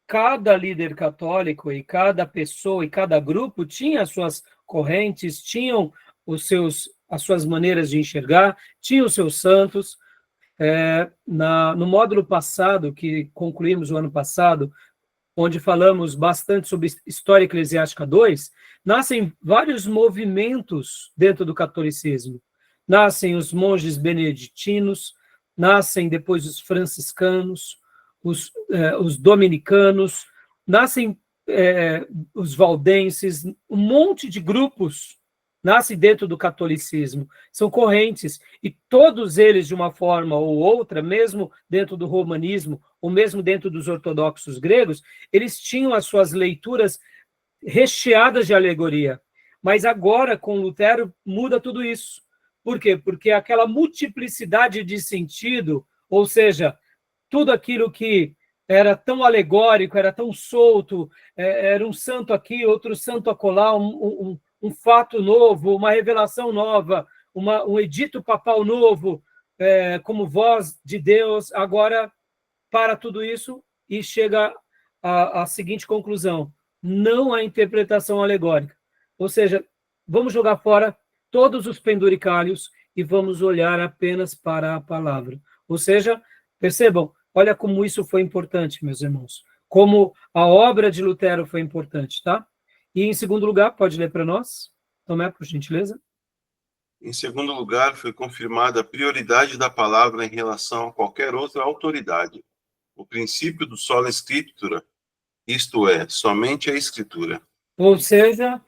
cada líder católico e cada pessoa e cada grupo tinha as suas correntes, tinham as suas maneiras de enxergar, tinha os seus santos. No módulo passado, que concluímos o ano passado, onde falamos bastante sobre História Eclesiástica 2, nascem vários movimentos dentro do catolicismo. Nascem os monges beneditinos, nascem depois os franciscanos, os dominicanos, nascem os valdenses, um monte de grupos nasce dentro do catolicismo, são correntes, e todos eles, de uma forma ou outra, mesmo dentro do romanismo, ou mesmo dentro dos ortodoxos gregos, eles tinham as suas leituras recheadas de alegoria. Mas agora, com Lutero, muda tudo isso. Por quê? Porque aquela multiplicidade de sentido, ou seja, tudo aquilo que era tão alegórico, era tão solto, era um santo aqui, outro santo acolá, um fato novo, uma revelação nova, um edito papal novo, como voz de Deus, agora para tudo isso e chega à seguinte conclusão: não há interpretação alegórica. Ou seja, vamos jogar fora todos os penduricalhos e vamos olhar apenas para a palavra. Ou seja, percebam, olha como isso foi importante, meus irmãos, como a obra de Lutero foi importante, tá? E, em segundo lugar, pode ler para nós, Tomé, por gentileza. Em segundo lugar, foi confirmada a prioridade da palavra em relação a qualquer outra autoridade. O princípio do sola scriptura, isto é, somente a Escritura. Ou seja,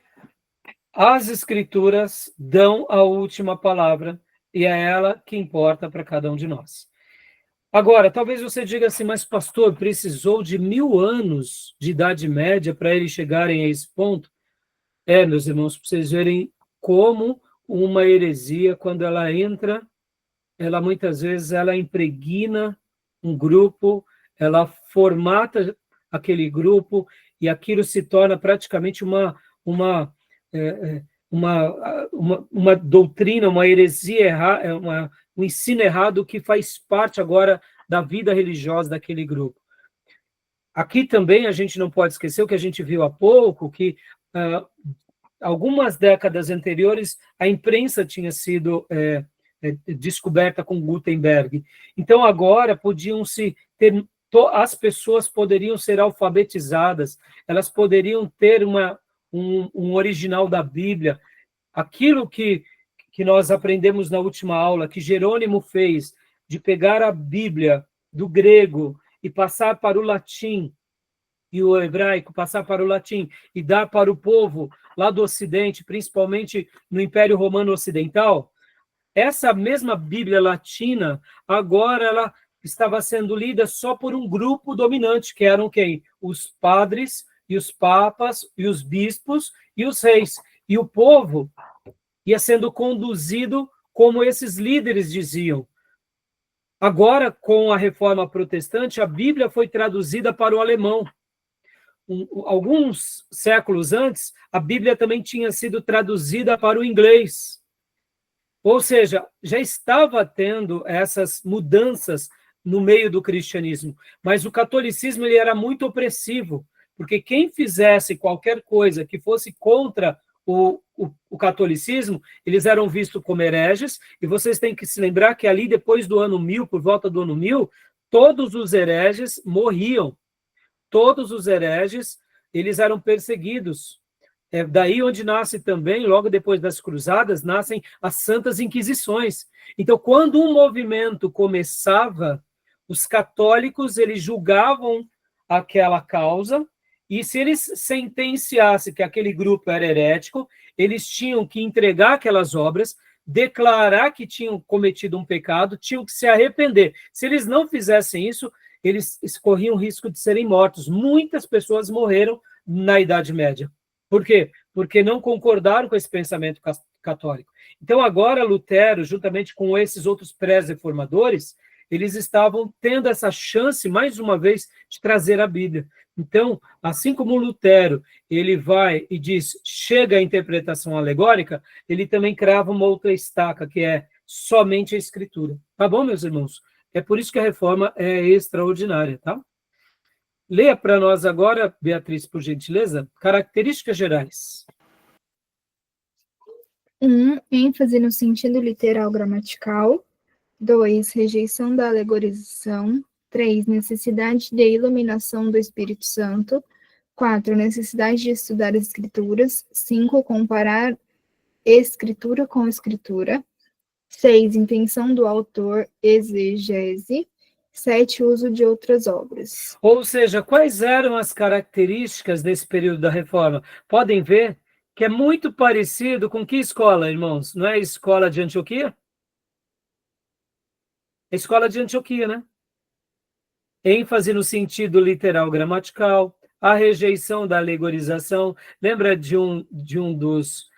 as Escrituras dão a última palavra e é ela que importa para cada um de nós. Agora, talvez você diga assim, mas pastor, precisou de 1000 anos de Idade Média para eles chegarem a esse ponto? Meus irmãos, para vocês verem como uma heresia, quando ela entra, ela muitas vezes ela impregna um grupo, ela formata aquele grupo e aquilo se torna praticamente uma doutrina, uma heresia, um ensino errado que faz parte agora da vida religiosa daquele grupo. Aqui também a gente não pode esquecer o que a gente viu há pouco, que algumas décadas anteriores a imprensa tinha sido descoberta com Gutenberg. Então agora as pessoas poderiam ser alfabetizadas, elas poderiam ter um original da Bíblia. Aquilo que nós aprendemos na última aula, que Jerônimo fez, de pegar a Bíblia do grego e passar para o latim, e o hebraico passar para o latim, e dar para o povo lá do Ocidente, principalmente no Império Romano Ocidental, essa mesma Bíblia latina, agora ela estava sendo lida só por um grupo dominante, que eram quem? Os padres, e os papas, e os bispos, e os reis. E o povo ia sendo conduzido como esses líderes diziam. Agora, com a Reforma Protestante, a Bíblia foi traduzida para o alemão. Alguns séculos antes, a Bíblia também tinha sido traduzida para o inglês. Ou seja, já estava tendo essas mudanças no meio do cristianismo, mas o catolicismo ele era muito opressivo, porque quem fizesse qualquer coisa que fosse contra o catolicismo, eles eram vistos como hereges, e vocês têm que se lembrar que ali depois do ano 1000, por volta do ano 1000, todos os hereges morriam. Todos os hereges, eles eram perseguidos. É daí onde nasce também, logo depois das cruzadas, nascem as santas inquisições. Então, quando um movimento começava, os católicos, eles julgavam aquela causa, e se eles sentenciassem que aquele grupo era herético, eles tinham que entregar aquelas obras, declarar que tinham cometido um pecado, tinham que se arrepender. Se eles não fizessem isso, eles corriam o risco de serem mortos. Muitas pessoas morreram na Idade Média. Por quê? Porque não concordaram com esse pensamento católico. Então, agora, Lutero, juntamente com esses outros pré-reformadores, eles estavam tendo essa chance, mais uma vez, de trazer a Bíblia. Então, assim como Lutero, ele vai e diz, chega à interpretação alegórica, ele também crava uma outra estaca, que é somente a Escritura. Tá bom, meus irmãos? É por isso que a reforma é extraordinária, tá? Leia para nós agora, Beatriz, por gentileza, características gerais. 1. ênfase no sentido literal gramatical. 2. Rejeição da alegorização. 3. Necessidade de iluminação do Espírito Santo. 4. Necessidade de estudar as Escrituras. 5. Comparar Escritura com Escritura. 6. Intenção do autor, exegese. 7. Uso de outras obras. Ou seja, quais eram as características desse período da reforma? Podem ver que é muito parecido com que escola, irmãos? Não é a escola de Antioquia? A escola de Antioquia, né? ênfase no sentido literal gramatical, a rejeição da alegorização. Lembra de um dos,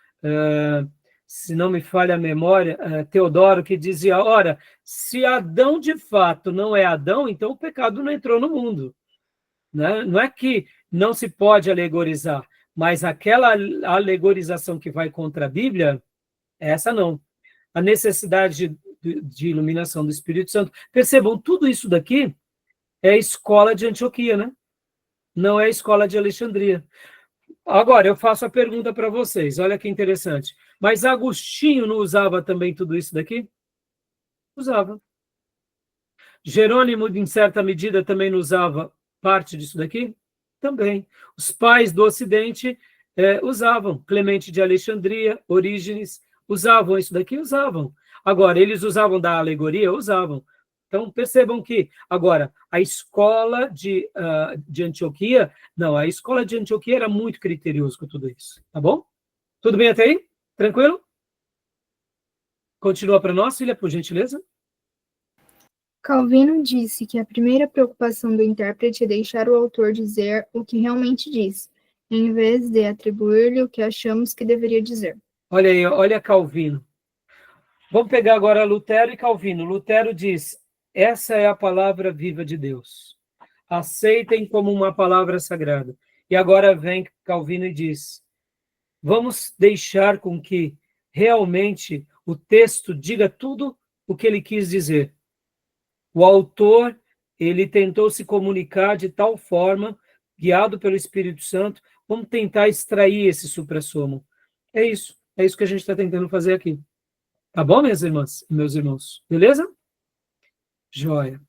se não me falha a memória, Teodoro, que dizia, ora, se Adão de fato não é Adão, então o pecado não entrou no mundo. Né? Não é que não se pode alegorizar, mas aquela alegorização que vai contra a Bíblia, essa não. A necessidade de iluminação do Espírito Santo. Percebam, tudo isso daqui é a escola de Antioquia, né? Não é a escola de Alexandria. Agora, eu faço a pergunta para vocês, olha que interessante. Mas Agostinho não usava também tudo isso daqui? Usava. Jerônimo, em certa medida, também não usava parte disso daqui? Também. Os pais do Ocidente usavam. Clemente de Alexandria, Orígenes, usavam isso daqui? Usavam. Agora, eles usavam da alegoria? Usavam. Então, percebam que, agora, a escola de Antioquia, não, a escola de Antioquia era muito criteriosa com tudo isso, tá bom? Tudo bem até aí? Tranquilo? Continua para nós, filha, por gentileza. Calvino disse que a primeira preocupação do intérprete é deixar o autor dizer o que realmente diz, em vez de atribuir-lhe o que achamos que deveria dizer. Olha aí, olha Calvino. Vamos pegar agora Lutero e Calvino. Lutero diz, essa é a palavra viva de Deus. Aceitem como uma palavra sagrada. E agora vem Calvino e diz, vamos deixar com que realmente o texto diga tudo o que ele quis dizer. O autor, ele tentou se comunicar de tal forma, guiado pelo Espírito Santo, vamos tentar extrair esse suprassumo. É isso que a gente está tentando fazer aqui. Tá bom, minhas irmãs e meus irmãos? Beleza? Joia.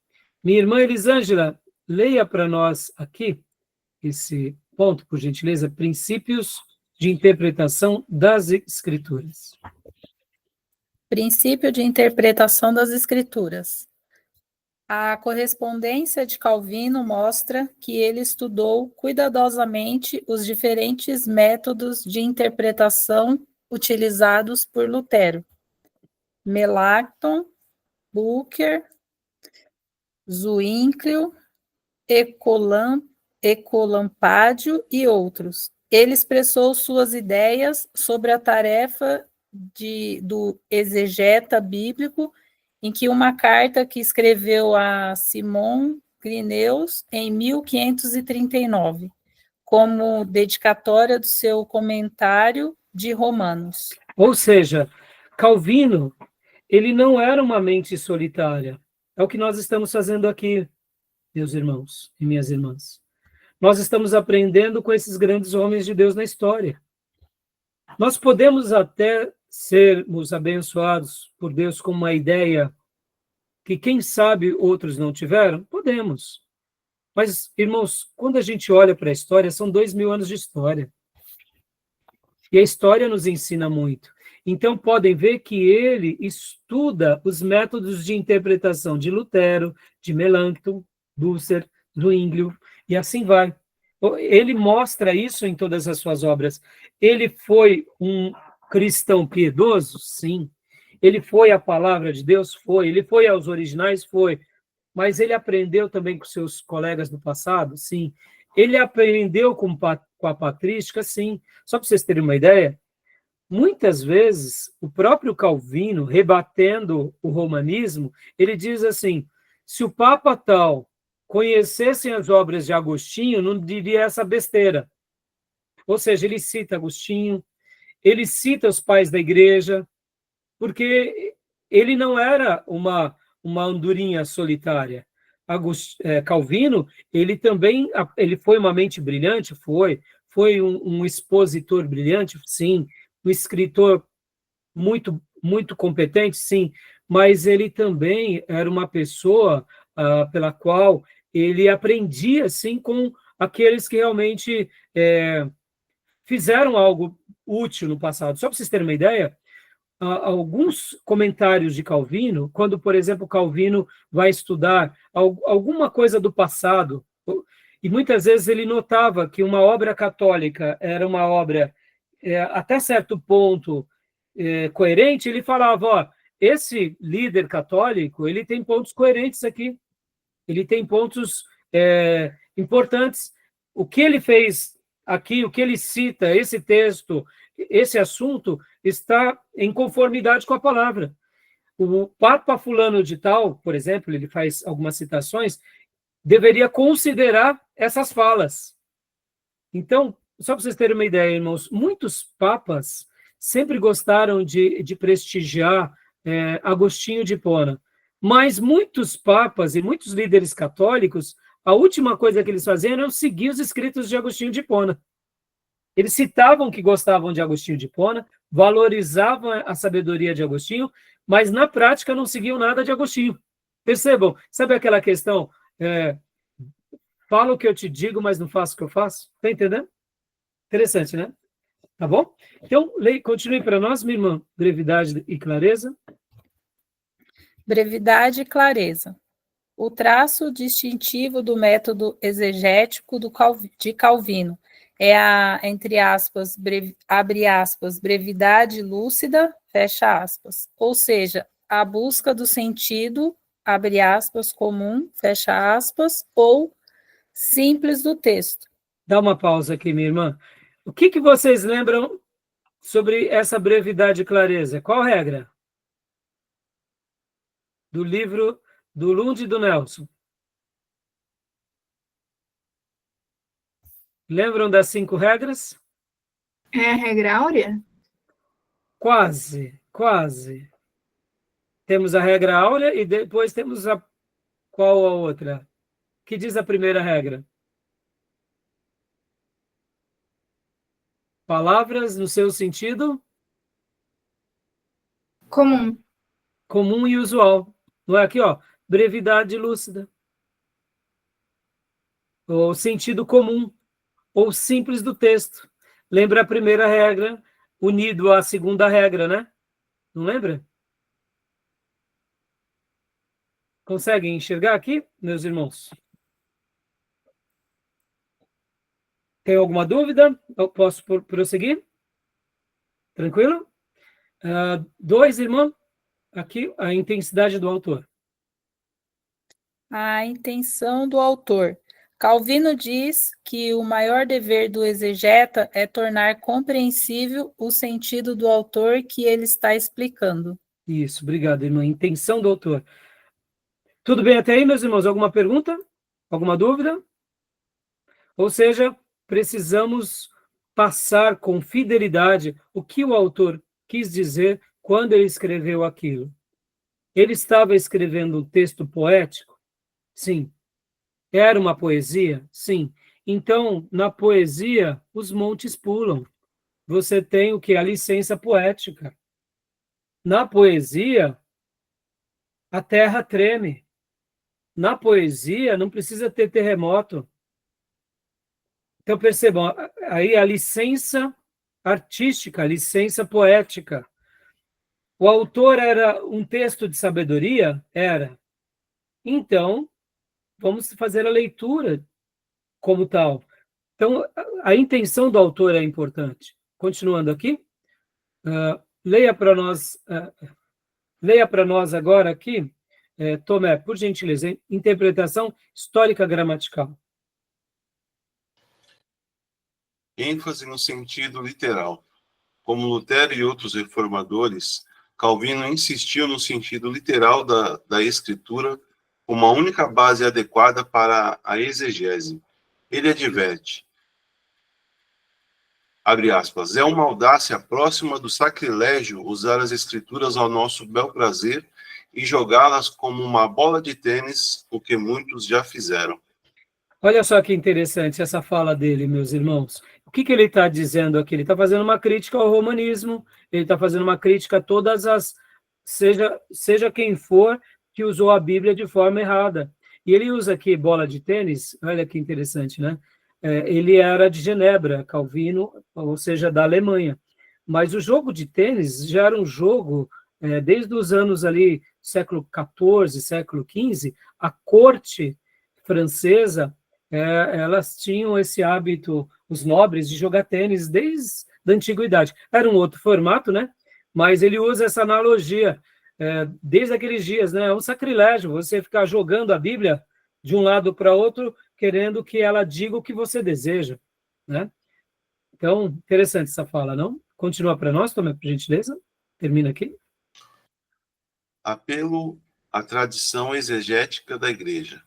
Minha irmã Elisângela, leia para nós aqui esse ponto, por gentileza, princípios de interpretação das Escrituras. Princípio de interpretação das Escrituras. A correspondência de Calvino mostra que ele estudou cuidadosamente os diferentes métodos de interpretação utilizados por Lutero, Melanchthon, Bucer, Zwinglio, Ecolampádio e outros. Ele expressou suas ideias sobre a tarefa do exegeta bíblico em que uma carta que escreveu a Simon Grineus em 1539, como dedicatória do seu comentário de Romanos. Ou seja, Calvino, ele não era uma mente solitária. É o que nós estamos fazendo aqui, meus irmãos e minhas irmãs. Nós estamos aprendendo com esses grandes homens de Deus na história. Nós podemos até sermos abençoados por Deus com uma ideia que, quem sabe, outros não tiveram? Podemos. Mas, irmãos, quando a gente olha para a história, são 2000 anos de história. E a história nos ensina muito. Então, podem ver que ele estuda os métodos de interpretação de Lutero, de Melanchthon, Bucer, Zwinglio, e assim vai. Ele mostra isso em todas as suas obras. Ele foi um cristão piedoso? Sim. Ele foi a palavra de Deus? Foi. Ele foi aos originais? Foi. mas ele aprendeu também com seus colegas do passado? Sim. Ele aprendeu com a patrística? Sim. Só para vocês terem uma ideia, muitas vezes, o próprio Calvino, rebatendo o romanismo, ele diz assim, se o Papa tal conhecessem as obras de Agostinho, não diria essa besteira. Ou seja, ele cita Agostinho, ele cita os pais da igreja, porque ele não era uma andorinha solitária. Calvino, ele também ele foi uma mente brilhante, foi um expositor brilhante, sim, um escritor muito competente, sim, mas ele também era uma pessoa pela qual ele aprendia, assim, com aqueles que realmente fizeram algo útil no passado. Só para vocês terem uma ideia, alguns comentários de Calvino, quando, por exemplo, Calvino vai estudar alguma coisa do passado, e muitas vezes ele notava que uma obra católica era uma obra, até certo ponto, coerente, ele falava, ó, esse líder católico, ele tem pontos coerentes aqui, ele tem pontos importantes. O que ele fez aqui, o que ele cita, esse texto, esse assunto, está em conformidade com a palavra. O Papa fulano de tal, por exemplo, ele faz algumas citações, deveria considerar essas falas. Então, só para vocês terem uma ideia, irmãos, muitos papas sempre gostaram de prestigiar Agostinho de Hipona, mas muitos papas e muitos líderes católicos, a última coisa que eles faziam era seguir os escritos de Agostinho de Hipona. Eles citavam que gostavam de Agostinho de Hipona, valorizavam a sabedoria de Agostinho, mas na prática não seguiam nada de Agostinho. Percebam, sabe aquela questão, falo o que eu te digo, mas não faço o que eu faço? Está entendendo? Interessante, né? Tá bom? Então, continue para nós, minha irmã, brevidade e clareza. Brevidade e clareza. O traço distintivo do método exegético de Calvino é a, entre aspas, abre aspas, brevidade lúcida, fecha aspas. Ou seja, a busca do sentido, abre aspas, comum, fecha aspas, ou simples do texto. Dá uma pausa aqui, minha irmã. O que vocês lembram sobre essa brevidade e clareza? Qual regra? Do livro do Lund e do Nelson. Lembram das 5 regras? É a regra áurea? Quase, quase. Temos a regra áurea e depois temos qual a outra? Que diz a primeira regra? Palavras no seu sentido? Comum. Comum e usual. Não é aqui, ó, brevidade lúcida. Ou sentido comum, ou simples do texto. Lembra a primeira regra, unido à segunda regra, né? Não lembra? Conseguem enxergar aqui, meus irmãos? Tem alguma dúvida? Eu posso prosseguir? Tranquilo? 2, irmão. Aqui, a intensidade do autor. A intenção do autor. Calvino diz que o maior dever do exegeta é tornar compreensível o sentido do autor que ele está explicando. Isso, obrigado, irmã. Intenção do autor. Tudo bem até aí, meus irmãos? Alguma pergunta? Alguma dúvida? Ou seja, precisamos passar com fidelidade o que o autor quis dizer quando ele escreveu aquilo. Ele estava escrevendo um texto poético? Sim. Era uma poesia? Sim. Então, na poesia, os montes pulam. Você tem o que? A licença poética. Na poesia, a terra treme. Na poesia, não precisa ter terremoto. Então, percebam, aí a licença artística, a licença poética. O autor era um texto de sabedoria? Era. Então, vamos fazer a leitura como tal. Então, a intenção do autor é importante. Continuando aqui, leia para nós agora aqui Tomé, por gentileza, interpretação histórica gramatical. ênfase no sentido literal. Como Lutero e outros reformadores, Calvino insistiu no sentido literal da Escritura como a única base adequada para a exegese. Ele adverte, abre aspas, é uma audácia próxima do sacrilégio usar as Escrituras ao nosso bel prazer e jogá-las como uma bola de tênis, o que muitos já fizeram. Olha só que interessante essa fala dele, meus irmãos. O que ele está dizendo aqui? Ele está fazendo uma crítica ao romanismo, ele está fazendo uma crítica a todas as... Seja quem for que usou a Bíblia de forma errada. E ele usa aqui bola de tênis, olha que interessante, né? Ele era de Genebra, Calvino, ou seja, da Alemanha. Mas o jogo de tênis já era um jogo, desde os anos ali, século XIV, século XV, a corte francesa, elas tinham esse hábito, os nobres, de jogar tênis desde a antiguidade. Era um outro formato, né? Mas ele usa essa analogia desde aqueles dias, né? É um sacrilégio você ficar jogando a Bíblia de um lado para outro, querendo que ela diga o que você deseja, né? Então, interessante essa fala, não? Continua para nós, Tomé, por gentileza. Termina aqui. Apelo à tradição exegética da Igreja.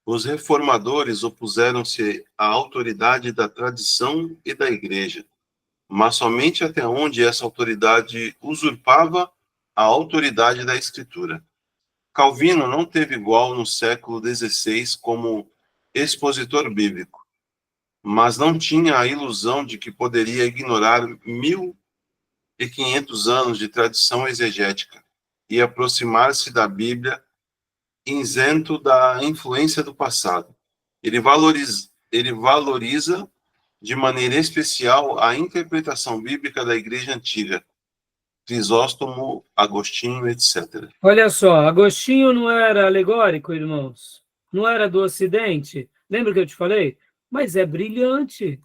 Os reformadores opuseram-se à autoridade da tradição e da Igreja, mas somente até onde essa autoridade usurpava a autoridade da Escritura. Calvino não teve igual no século XVI como expositor bíblico, mas não tinha a ilusão de que poderia ignorar 1500 anos de tradição exegética e aproximar-se da Bíblia isento da influência do passado. Ele valoriza de maneira especial a interpretação bíblica da Igreja Antiga, Crisóstomo, Agostinho, etc. Olha só, Agostinho não era alegórico, irmãos? Não era do Ocidente? Lembra que eu te falei? Mas é brilhante.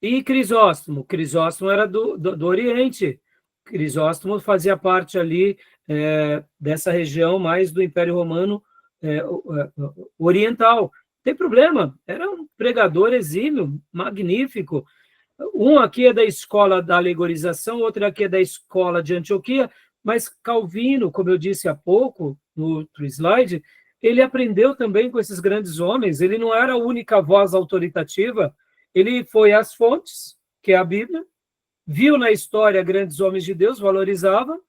E Crisóstomo? Crisóstomo era do Oriente. Crisóstomo fazia parte ali dessa região mais do Império Romano Oriental. Não tem problema, era um pregador exímio, magnífico. Um aqui é da escola da alegorização, outro aqui é da escola de Antioquia, mas Calvino, como eu disse há pouco, no outro slide, ele aprendeu também com esses grandes homens, ele não era a única voz autoritativa, ele foi às fontes, que é a Bíblia, viu na história grandes homens de Deus, valorizava,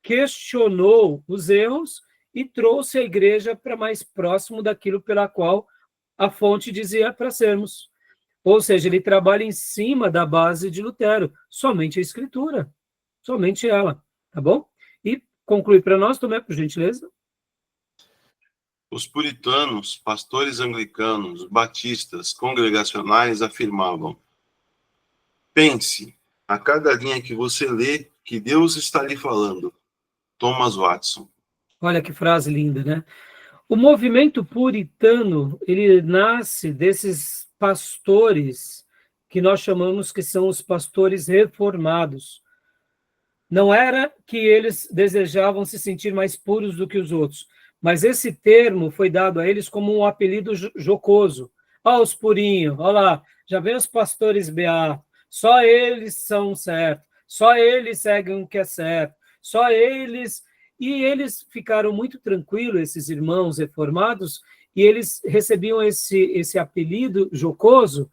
questionou os erros e trouxe a igreja para mais próximo daquilo pela qual a fonte dizia para sermos. Ou seja, ele trabalha em cima da base de Lutero, somente a Escritura, somente ela, tá bom? E conclui para nós, Tomé, por gentileza. Os puritanos, pastores anglicanos, batistas, congregacionais afirmavam: pense, a cada linha que você lê, que Deus está lhe falando. Thomas Watson. Olha que frase linda, né? O movimento puritano, ele nasce desses pastores que nós chamamos que são os pastores reformados. Não era que eles desejavam se sentir mais puros do que os outros, mas esse termo foi dado a eles como um apelido jocoso. Ó, os purinhos, olha lá, já vem os pastores beatos, só eles são certos, só eles seguem o que é certo, só eles... E eles ficaram muito tranquilos, esses irmãos reformados, e eles recebiam esse apelido jocoso,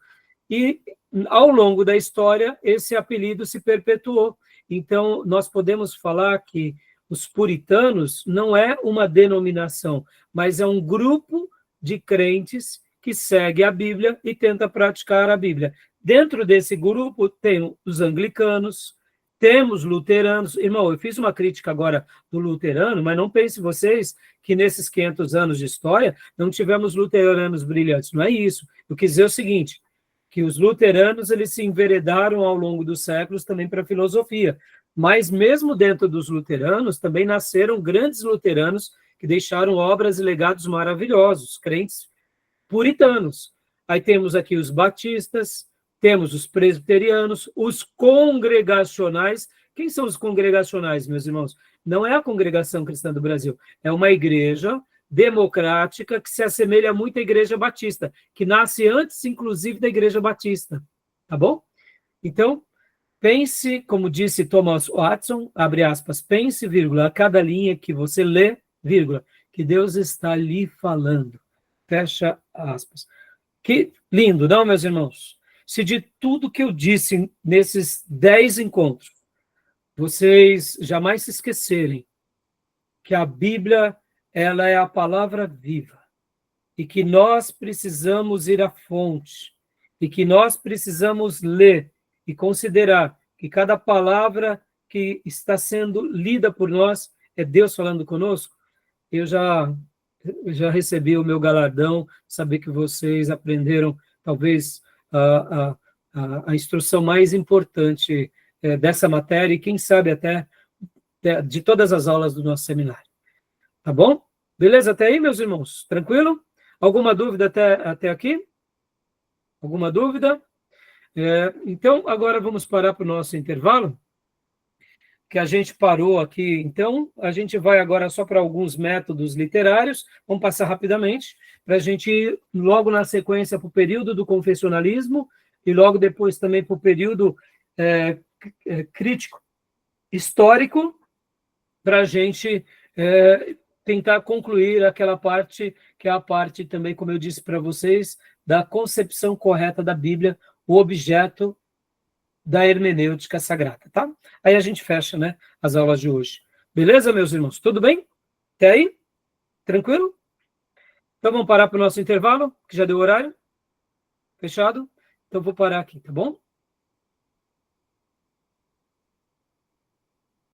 e ao longo da história, esse apelido se perpetuou. Então, nós podemos falar que os puritanos não é uma denominação, mas é um grupo de crentes que segue a Bíblia e tenta praticar a Bíblia. Dentro desse grupo tem os anglicanos, temos luteranos. Irmão, eu fiz uma crítica agora do luterano, mas não pense vocês que nesses 500 anos de história não tivemos luteranos brilhantes. Não é isso. Eu quis dizer o seguinte, que os luteranos eles se enveredaram ao longo dos séculos também para a filosofia. Mas mesmo dentro dos luteranos também nasceram grandes luteranos que deixaram obras e legados maravilhosos, crentes puritanos. Aí temos aqui os batistas, temos os presbiterianos, os congregacionais, Quem são os congregacionais, meus irmãos? Não é a Congregação Cristã do Brasil, é uma igreja democrática que se assemelha muito à Igreja Batista, que nasce antes, inclusive, da Igreja Batista, tá bom? Então, pense, como disse Thomas Watson, abre aspas, pense, vírgula, a cada linha que você lê, vírgula, que Deus está lhe falando, fecha aspas. Que lindo, não, meus irmãos? Se de tudo que eu disse nesses 10 encontros, vocês jamais se esquecerem que a Bíblia, ela é a palavra viva, e que nós precisamos ir à fonte, e que nós precisamos ler e considerar que cada palavra que está sendo lida por nós é Deus falando conosco. Eu já recebi o meu galardão, saber que vocês aprenderam, talvez, a instrução mais importante dessa matéria, e quem sabe até de todas as aulas do nosso seminário. Tá bom? Beleza até aí, meus irmãos? Tranquilo? Alguma dúvida até aqui? Alguma dúvida? Então, agora vamos parar para o nosso intervalo, que a gente parou aqui. Então, a gente vai agora só para alguns métodos literários, vamos passar rapidamente, para a gente ir logo na sequência para o período do confessionalismo, e logo depois também para o período crítico histórico, para a gente tentar concluir aquela parte, que é a parte também, como eu disse para vocês, da concepção correta da Bíblia, o objeto da hermenêutica sagrada, tá? Aí a gente fecha, né, as aulas de hoje. Beleza, meus irmãos? Tudo bem? Até aí? Tranquilo? Então vamos parar para o nosso intervalo, que já deu horário? Fechado? Então vou parar aqui, tá bom?